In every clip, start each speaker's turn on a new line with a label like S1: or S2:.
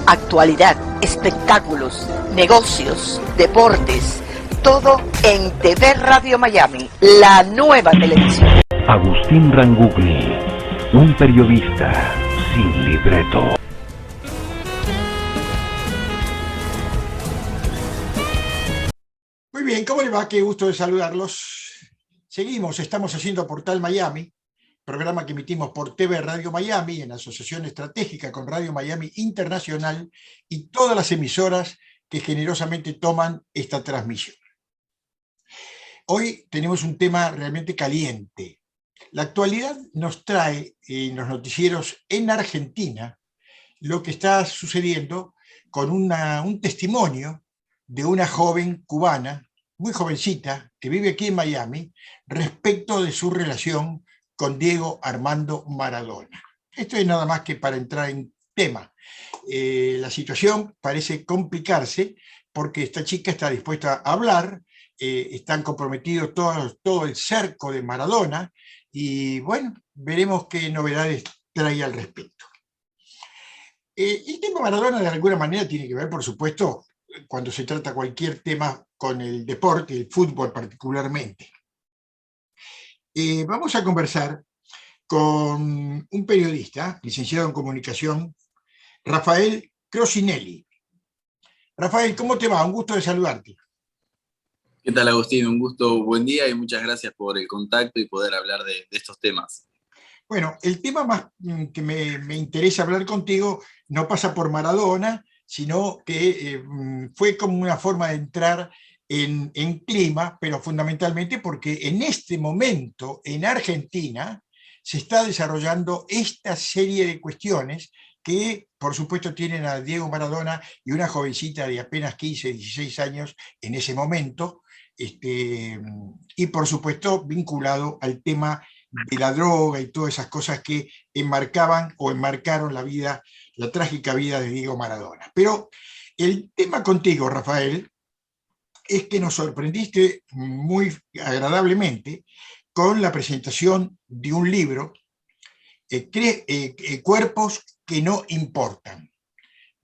S1: Actualidad, espectáculos, negocios, deportes, todo en TV Radio Miami, la nueva televisión.
S2: Agustín Rangugli, un periodista sin libreto.
S3: Muy bien, ¿cómo le va? Qué gusto de saludarlos. Seguimos, estamos haciendo Portal Miami, programa que emitimos por TV Radio Miami en asociación estratégica con Radio Miami Internacional y todas las emisoras que generosamente toman esta transmisión. Hoy tenemos un tema realmente caliente. La actualidad nos trae en los noticieros en Argentina lo que está sucediendo con un testimonio de una joven cubana, muy jovencita, que vive aquí en Miami, respecto de su relación con Diego Armando Maradona. Esto es nada más que para entrar en tema. La situación parece complicarse porque esta chica está dispuesta a hablar, están comprometidos todo el cerco de Maradona y bueno, veremos qué novedades trae al respecto. El tema Maradona de alguna manera tiene que ver, por supuesto, cuando se trata cualquier tema con el deporte, el fútbol particularmente. Vamos a conversar con un periodista, licenciado en comunicación, Rafael Crosinelli. Rafael, ¿cómo te va? Un gusto de saludarte.
S4: ¿Qué tal, Agustín? Un gusto, buen día y muchas gracias por el contacto y poder hablar de estos temas.
S3: Bueno, el tema más que me interesa hablar contigo no pasa por Maradona, sino que fue como una forma de entrar en clima, pero fundamentalmente porque en este momento en Argentina se está desarrollando esta serie de cuestiones que por supuesto tienen a Diego Maradona y una jovencita de apenas 15, 16 años en ese momento, y por supuesto vinculado al tema de la droga y todas esas cosas que enmarcaban o enmarcaron la trágica vida de Diego Maradona. Pero el tema contigo, Rafael, es que nos sorprendiste muy agradablemente con la presentación de un libro, Cuerpos que no importan.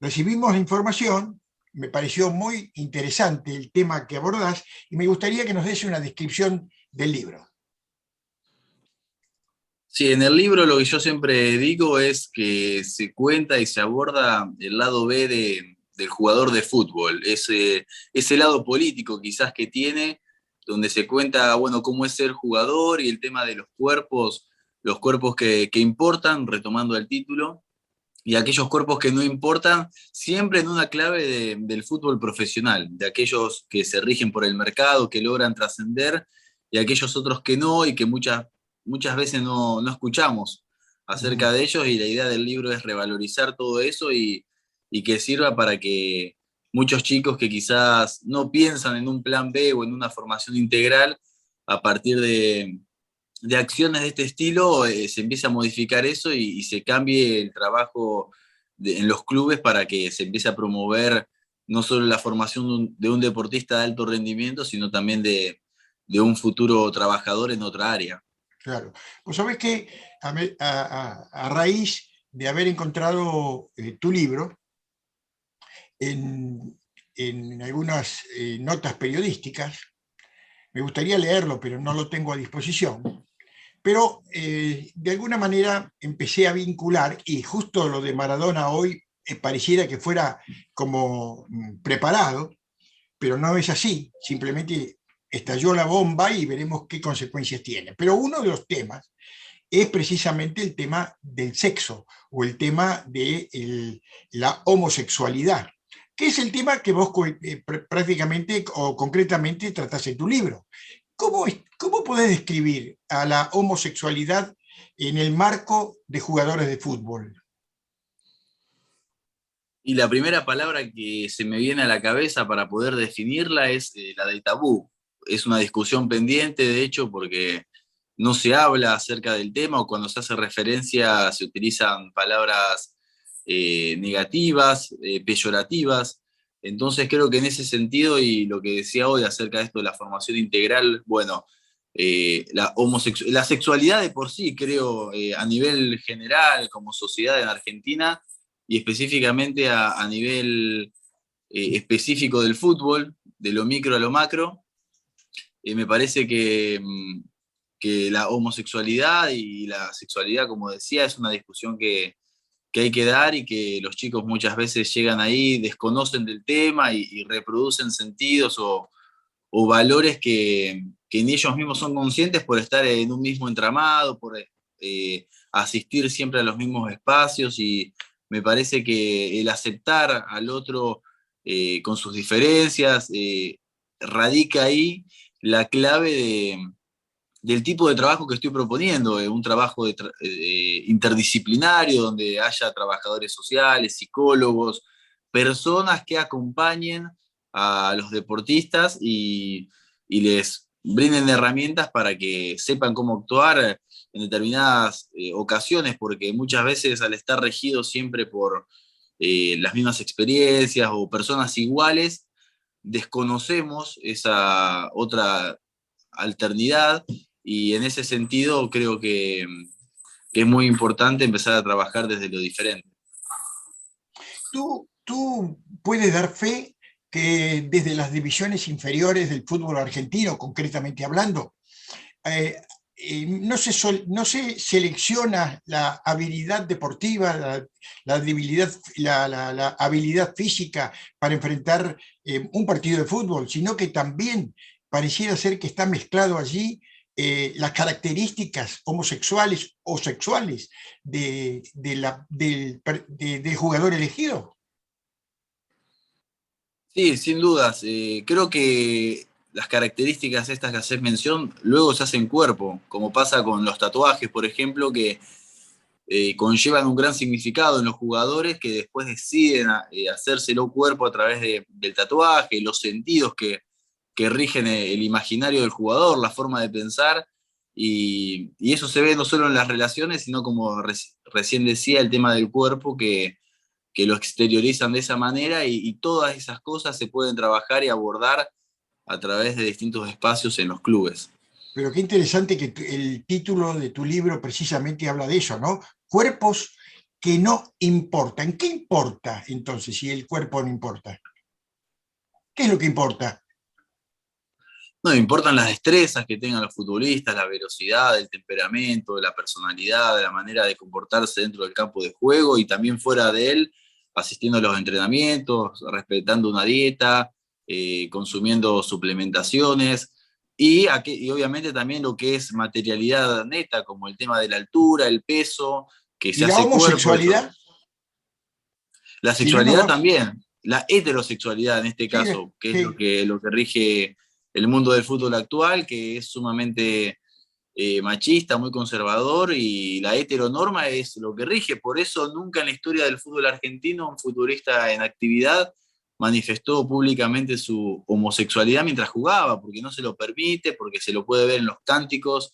S3: Recibimos la información, me pareció muy interesante el tema que abordás y me gustaría que nos des una descripción del libro.
S4: Sí, en el libro lo que yo siempre digo es que se cuenta y se aborda el lado B del jugador de fútbol, ese lado político quizás que tiene, donde se cuenta, bueno, cómo es ser jugador y el tema de los cuerpos que importan, retomando el título, y aquellos cuerpos que no importan, siempre en una clave del fútbol profesional, de aquellos que se rigen por el mercado, que logran trascender, y aquellos otros que no, y que muchas veces no escuchamos acerca de ellos, y la idea del libro es revalorizar todo eso y que sirva para que muchos chicos que quizás no piensan en un plan B o en una formación integral, a partir de acciones de este estilo, se empiece a modificar eso y se cambie el trabajo en los clubes para que se empiece a promover no solo la formación de un deportista de alto rendimiento, sino también de un futuro trabajador en otra área.
S3: Claro. Pues sabés que a raíz de haber encontrado tu libro en algunas notas periodísticas, me gustaría leerlo, pero no lo tengo a disposición, pero de alguna manera empecé a vincular, y justo lo de Maradona hoy pareciera que fuera como preparado, pero no es así, simplemente estalló la bomba y veremos qué consecuencias tiene. Pero uno de los temas es precisamente el tema del sexo o el tema de la homosexualidad, que es el tema que vos prácticamente o concretamente tratás en tu libro. ¿Cómo podés describir a la homosexualidad en el marco de jugadores de fútbol?
S4: Y la primera palabra que se me viene a la cabeza para poder definirla es la de tabú. Es una discusión pendiente, de hecho, porque no se habla acerca del tema, o cuando se hace referencia se utilizan palabras negativas, peyorativas. Entonces creo que en ese sentido, y lo que decía hoy acerca de esto de la formación integral, bueno, la sexualidad de por sí, creo, a nivel general, como sociedad en Argentina, y específicamente a nivel específico del fútbol, de lo micro a lo macro. Me parece que la homosexualidad y la sexualidad, como decía, es una discusión que hay que dar y que los chicos muchas veces llegan ahí, desconocen del tema y reproducen sentidos o valores que ni ellos mismos son conscientes por estar en un mismo entramado, por asistir siempre a los mismos espacios, y me parece que el aceptar al otro con sus diferencias radica ahí la clave del tipo de trabajo que estoy proponiendo, un trabajo interdisciplinario donde haya trabajadores sociales, psicólogos, personas que acompañen a los deportistas y les brinden herramientas para que sepan cómo actuar en determinadas ocasiones, porque muchas veces al estar regidos siempre por las mismas experiencias o personas iguales, desconocemos esa otra alternidad, y en ese sentido creo que es muy importante empezar a trabajar desde lo diferente.
S3: ¿Tú puedes dar fe que desde las divisiones inferiores del fútbol argentino, concretamente hablando, no se selecciona la habilidad deportiva, la habilidad física para enfrentar un partido de fútbol, sino que también pareciera ser que está mezclado allí las características homosexuales o sexuales del jugador elegido?
S4: Sí, sin dudas. Creo que las características estas que haces mención luego se hacen cuerpo, como pasa con los tatuajes, por ejemplo, que conllevan un gran significado en los jugadores que después deciden hacérselo cuerpo a través del tatuaje, los sentidos que rigen el imaginario del jugador, la forma de pensar, y eso se ve no solo en las relaciones, sino como recién decía, el tema del cuerpo que lo exteriorizan de esa manera, y todas esas cosas se pueden trabajar y abordar a través de distintos espacios en los clubes.
S3: Pero qué interesante que el título de tu libro precisamente habla de eso, ¿no? Cuerpos que no importan. ¿Qué importa entonces si el cuerpo no importa? ¿Qué es lo que importa?
S4: No, importan las destrezas que tengan los futbolistas, la velocidad, el temperamento, la personalidad, la manera de comportarse dentro del campo de juego y también fuera de él, asistiendo a los entrenamientos, respetando una dieta, consumiendo suplementaciones y obviamente también lo que es materialidad neta, como el tema de la altura, el peso, que
S3: ¿Y
S4: se
S3: la
S4: hace cuerpo.
S3: homosexualidad?
S4: La
S3: Si no, no
S4: sexualidad
S3: va.
S4: también, la heterosexualidad en este
S3: Sí,
S4: caso, que es
S3: sí.
S4: lo que rige el mundo del fútbol actual, que es sumamente machista, muy conservador, y la heteronorma es lo que rige. Por eso nunca en la historia del fútbol argentino un futbolista en actividad manifestó públicamente su homosexualidad mientras jugaba, porque no se lo permite, porque se lo puede ver en los cánticos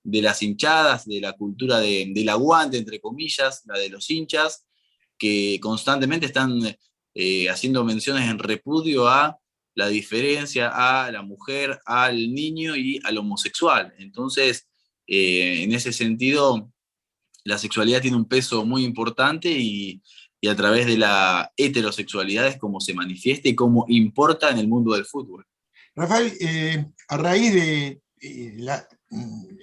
S4: de las hinchadas, de la cultura del aguante, entre comillas, la de los hinchas, que constantemente están haciendo menciones en repudio a la diferencia, a la mujer, al niño y al homosexual. Entonces, en ese sentido, la sexualidad tiene un peso muy importante y a través de la heterosexualidad es como se manifiesta y cómo importa en el mundo del fútbol.
S3: Rafael, a raíz de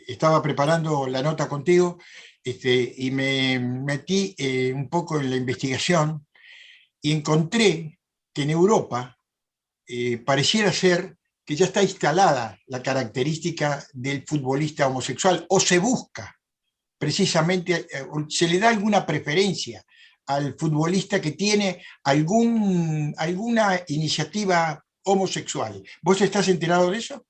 S3: estaba preparando la nota contigo y me metí un poco en la investigación y encontré que en Europa pareciera ser que ya está instalada la característica del futbolista homosexual, o se busca precisamente, se le da alguna preferencia al futbolista que tiene alguna iniciativa homosexual. ¿Vos estás enterado de eso?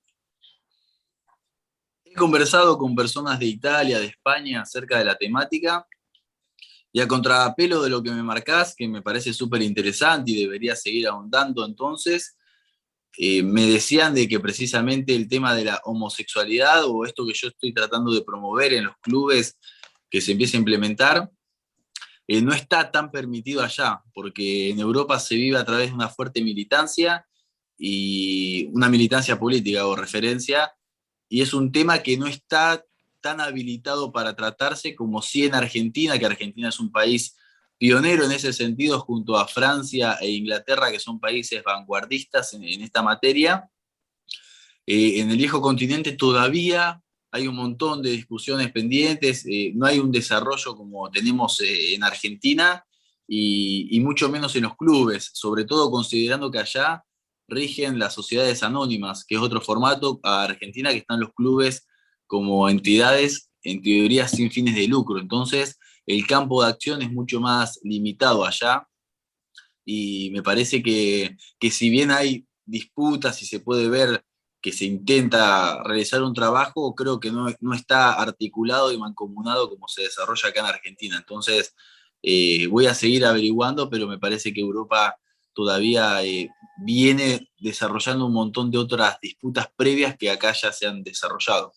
S4: He conversado con personas de Italia, de España, acerca de la temática, y a contrapelo de lo que me marcás, que me parece súper interesante y debería seguir ahondando entonces, me decían de que precisamente el tema de la homosexualidad, o esto que yo estoy tratando de promover en los clubes, que se empiece a implementar, no está tan permitido allá, porque en Europa se vive a través de una fuerte militancia y una militancia política o referencia, y es un tema que no está tan habilitado para tratarse como sí en Argentina, que Argentina es un país pionero en ese sentido junto a Francia e Inglaterra, que son países vanguardistas en esta materia. En el viejo continente todavía hay un montón de discusiones pendientes, no hay un desarrollo como tenemos en Argentina y mucho menos en los clubes, sobre todo considerando que allá rigen las sociedades anónimas, que es otro formato a Argentina, que están los clubes como entidades, en teoría sin fines de lucro. Entonces, el campo de acción es mucho más limitado allá y me parece que si bien hay disputas y se puede ver que se intenta realizar un trabajo, creo que no está articulado y mancomunado como se desarrolla acá en Argentina. Entonces, voy a seguir averiguando, pero me parece que Europa todavía viene desarrollando un montón de otras disputas previas que acá ya se han desarrollado.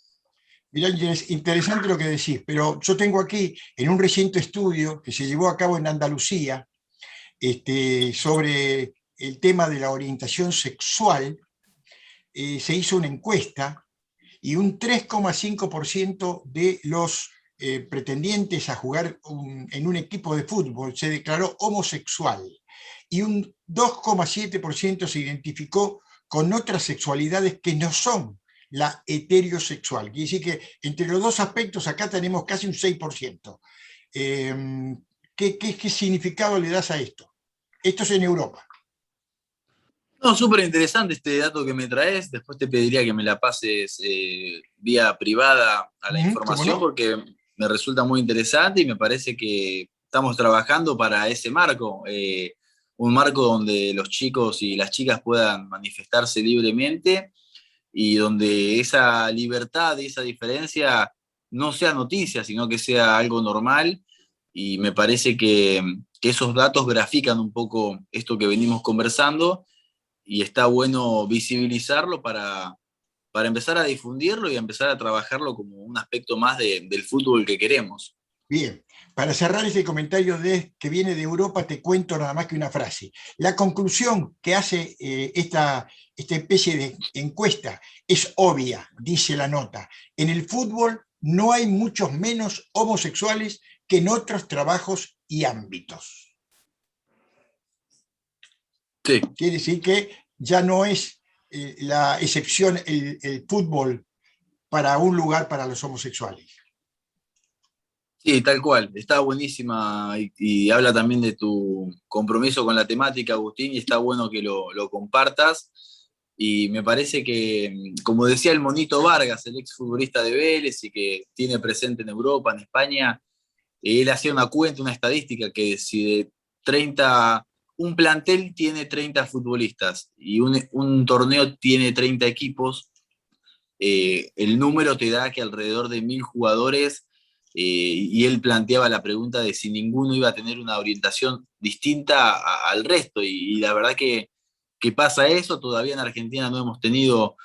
S3: Mirá, es interesante lo que decís, pero yo tengo aquí en un reciente estudio que se llevó a cabo en Andalucía sobre el tema de la orientación sexual. Se hizo una encuesta y un 3,5% de los pretendientes a jugar en un equipo de fútbol se declaró homosexual y un 2,7% se identificó con otras sexualidades que no son la heterosexual. Quiere decir que entre los dos aspectos acá tenemos casi un 6%. ¿Qué significado le das a esto? Esto es en Europa.
S4: No, súper interesante este dato que me traes. Después te pediría que me la pases vía privada a la información,
S3: no?
S4: porque me resulta muy interesante y me parece que estamos trabajando para ese marco. Un marco donde los chicos y las chicas puedan manifestarse libremente y donde esa libertad y esa diferencia no sea noticia, sino que sea algo normal. Y me parece que esos datos grafican un poco esto que venimos conversando y está bueno visibilizarlo para empezar a difundirlo y a empezar a trabajarlo como un aspecto más del fútbol que queremos.
S3: Bien, para cerrar este comentario que viene de Europa, te cuento nada más que una frase. La conclusión que hace esta especie de encuesta es obvia, dice la nota. En el fútbol no hay muchos menos homosexuales que en otros trabajos y ámbitos.
S4: Sí.
S3: Quiere decir que ya no es la excepción el fútbol para un lugar para los homosexuales.
S4: Sí, tal cual. Está buenísima y habla también de tu compromiso con la temática, Agustín, y está bueno que lo compartas. Y me parece que, como decía el Monito Vargas, el exfutbolista de Vélez y que tiene presente en Europa, en España, él hacía una cuenta, una estadística, que si de 30, un plantel tiene 30 futbolistas y un torneo tiene 30 equipos, el número te da que alrededor de 1000 jugadores, y él planteaba la pregunta de si ninguno iba a tener una orientación distinta al resto, y la verdad que pasa eso. Todavía en Argentina no hemos tenido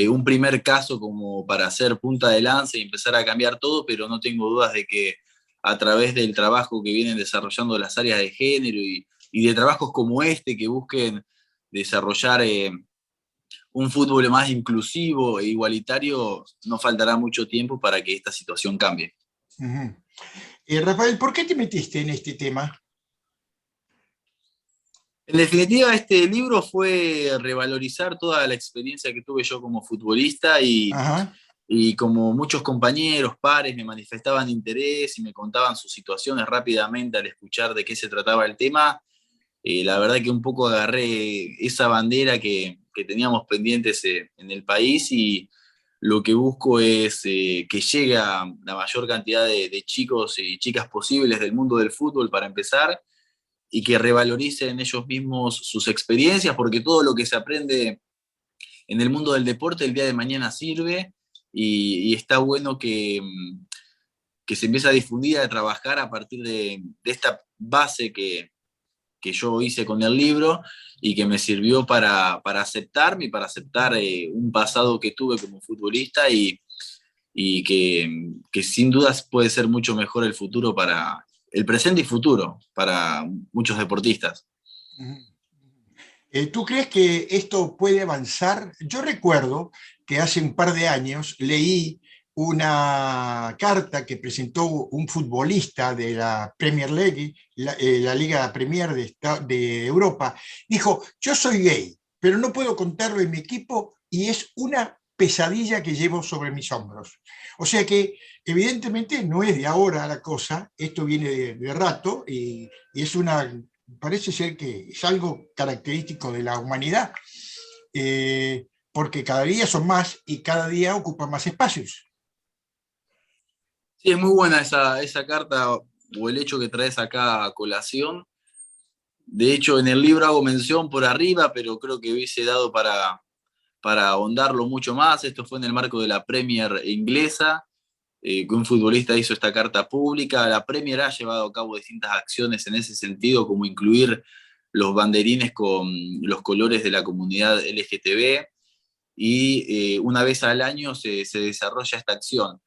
S4: un primer caso como para hacer punta de lanza y empezar a cambiar todo, pero no tengo dudas de que a través del trabajo que vienen desarrollando las áreas de género y de trabajos como este que busquen desarrollar un fútbol más inclusivo e igualitario, no faltará mucho tiempo para que esta situación cambie.
S3: Rafael, ¿por qué te metiste en este tema?
S4: En definitiva, este libro fue revalorizar toda la experiencia que tuve yo como futbolista y como muchos compañeros, pares, me manifestaban interés y me contaban sus situaciones rápidamente al escuchar de qué se trataba el tema. La verdad que un poco agarré esa bandera que teníamos pendientes en el país y lo que busco es que llegue a la mayor cantidad de chicos y chicas posibles del mundo del fútbol para empezar y que revaloricen ellos mismos sus experiencias, porque todo lo que se aprende en el mundo del deporte el día de mañana sirve y está bueno que se empiece a difundir, a trabajar a partir de esta base que yo hice con el libro y que me sirvió para aceptarme y para aceptar un pasado que tuve como futbolista y que sin dudas puede ser mucho mejor el futuro para el presente y futuro para muchos deportistas.
S3: ¿Tú crees que esto puede avanzar? Yo recuerdo que hace un par de años leí una carta que presentó un futbolista de la Premier League, la Liga Premier de Europa. Dijo: yo soy gay, pero no puedo contarlo en mi equipo y es una pesadilla que llevo sobre mis hombros. O sea que evidentemente no es de ahora la cosa, esto viene de rato y es parece ser que es algo característico de la humanidad, porque cada día son más y cada día ocupan más espacios.
S4: Sí, es muy buena esa carta o el hecho que traes acá a colación. De hecho, en el libro hago mención por arriba, pero creo que hubiese dado para ahondarlo mucho más. Esto fue en el marco de la Premier inglesa, que un futbolista hizo esta carta pública. La Premier ha llevado a cabo distintas acciones en ese sentido, como incluir los banderines con los colores de la comunidad LGTB, y una vez al año se desarrolla esta acción.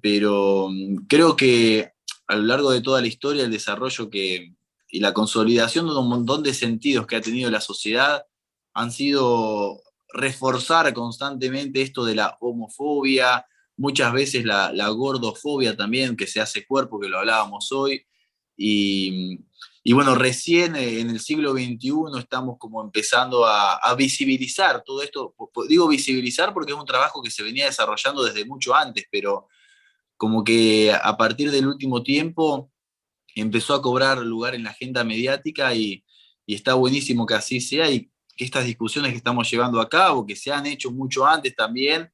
S4: Pero creo que a lo largo de toda la historia, el desarrollo y la consolidación de un montón de sentidos que ha tenido la sociedad han sido reforzar constantemente esto de la homofobia, muchas veces la gordofobia también, que se hace cuerpo, que lo hablábamos hoy, y bueno, recién en el siglo XXI estamos como empezando a visibilizar todo esto. Digo visibilizar porque es un trabajo que se venía desarrollando desde mucho antes, pero como que a partir del último tiempo empezó a cobrar lugar en la agenda mediática y está buenísimo que así sea y que estas discusiones que estamos llevando a cabo, que se han hecho mucho antes también,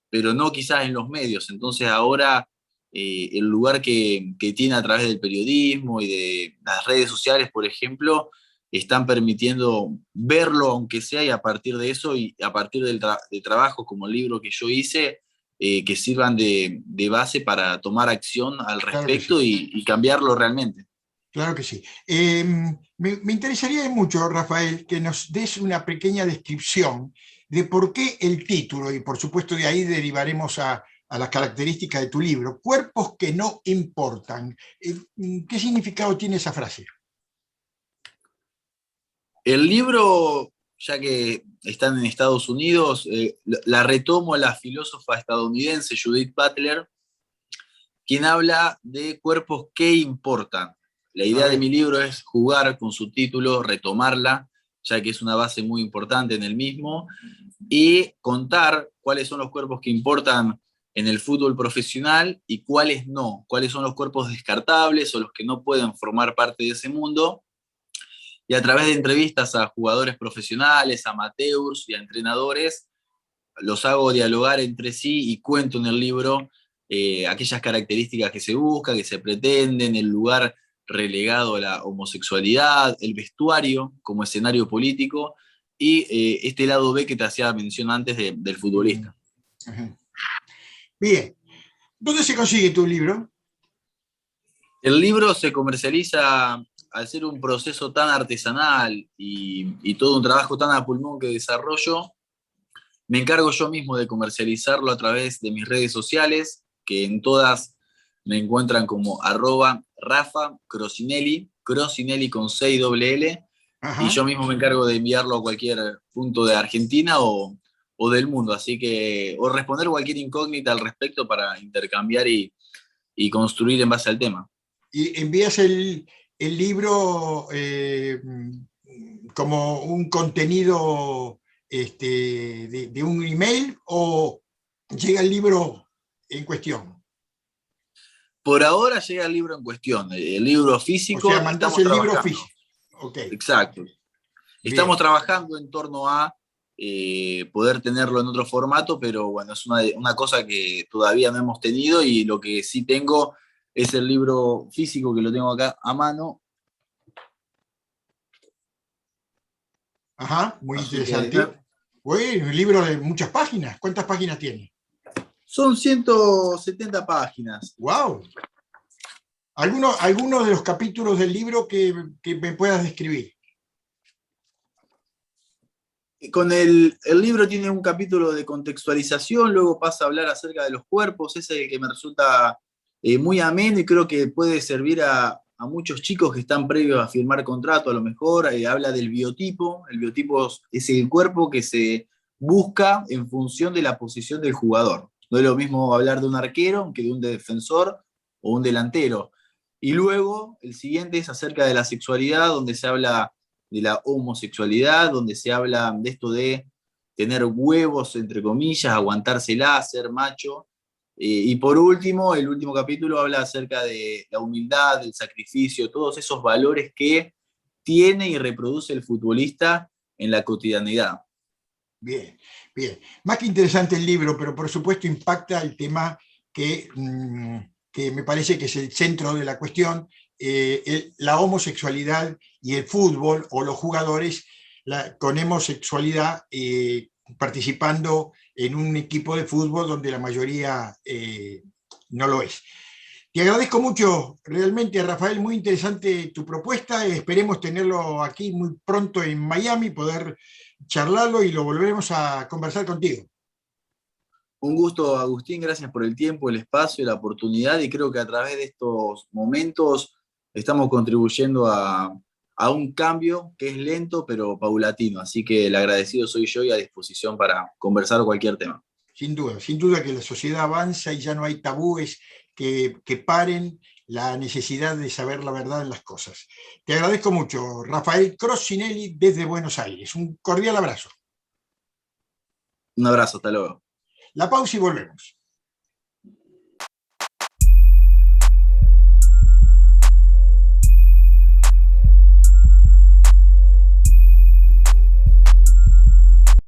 S4: pero no quizás en los medios. Entonces ahora el lugar que tiene a través del periodismo y de las redes sociales, por ejemplo, están permitiendo verlo, aunque sea, y a partir de eso y a partir de trabajos como el libro que yo hice, que sirvan de base para tomar acción al respecto,
S3: Claro que sí.
S4: y cambiarlo realmente.
S3: Claro que sí. Me interesaría mucho, Rafael, que nos des una pequeña descripción de por qué el título, y por supuesto de ahí derivaremos a las características de tu libro, Cuerpos que no importan. ¿Qué significado tiene esa frase?
S4: El libro, ya que están en Estados Unidos, la retomo a la filósofa estadounidense Judith Butler, quien habla de cuerpos que importan. La
S3: A
S4: idea de
S3: ver.
S4: mi libro es jugar con su título, retomarla, ya que es una base muy importante en el mismo, y contar cuáles son los cuerpos que importan en el fútbol profesional y cuáles no, cuáles son los cuerpos descartables o los que no pueden formar parte de ese mundo. Y a través de entrevistas a jugadores profesionales, amateurs y a entrenadores, los hago dialogar entre sí y cuento en el libro aquellas características que se buscan, que se pretenden, el lugar relegado a la homosexualidad, el vestuario como escenario político y este lado B que te hacía mención antes del futbolista.
S3: Ajá. Bien. ¿Dónde se consigue tu libro?
S4: El libro se comercializa al ser un proceso tan artesanal y todo un trabajo tan a pulmón que desarrollo. Me encargo yo mismo de comercializarlo a través de mis redes sociales, que en todas me encuentran como @Rafa Crosinelli, Crosinelli con C-I-L-L, y
S3: Ajá.
S4: yo mismo me encargo de enviarlo a cualquier punto de Argentina o del mundo, así que, o responder cualquier incógnita al respecto para intercambiar y construir en base al tema.
S3: Y envías el libro como un contenido de un email o llega el libro en cuestión.
S4: Por ahora llega el libro en cuestión, el libro
S3: O
S4: físico,
S3: sea, mandás
S4: estamos
S3: el libro
S4: trabajando.
S3: físico. Ok,
S4: Exacto.
S3: bien.
S4: Estamos trabajando en torno a poder tenerlo en otro formato, pero bueno, es una cosa que todavía no hemos tenido, y lo que sí tengo es el libro físico, que lo tengo acá a mano.
S3: Ajá, muy
S4: Así que
S3: interesante. Bueno, un libro de muchas páginas. ¿Cuántas páginas tiene?
S4: son 170 páginas.
S3: ¡Wow! ¿Alguno de los capítulos del libro que me puedas describir?
S4: Con el libro tiene un capítulo de contextualización, luego pasa a hablar acerca de los cuerpos, ese es el que me resulta muy ameno y creo que puede servir a muchos chicos que están previos a firmar contrato, a lo mejor. Habla del biotipo. El biotipo es el cuerpo que se busca en función de la posición del jugador. No es lo mismo hablar de un arquero que de un defensor o un delantero. Y luego, el siguiente es acerca de la sexualidad, donde se habla de la homosexualidad, donde se habla de esto de tener huevos, entre comillas, aguantársela, ser macho. Y por último, el último capítulo habla acerca de la humildad, del sacrificio, todos esos valores que tiene y reproduce el futbolista en la cotidianidad.
S3: Bien, bien. Más que interesante el libro, pero por supuesto impacta el tema que me parece que es el centro de la cuestión, la homosexualidad y el fútbol o los jugadores con homosexualidad participando en un equipo de fútbol donde la mayoría no lo es. Te agradezco mucho, realmente, Rafael, muy interesante tu propuesta. Esperemos tenerlo aquí muy pronto en Miami, poder charlarlo y lo volveremos a conversar contigo.
S4: Un gusto, Agustín, gracias por el tiempo, el espacio, la oportunidad, y creo que a través de estos momentos estamos contribuyendo a un cambio que es lento pero paulatino, así que el agradecido soy yo y a disposición para conversar cualquier tema.
S3: Sin duda que la sociedad avanza y ya no hay tabúes que paren la necesidad de saber la verdad en las cosas. Te agradezco mucho, Rafael Crossinelli desde Buenos Aires. Un cordial abrazo.
S4: Un abrazo, hasta luego.
S3: La pausa y volvemos.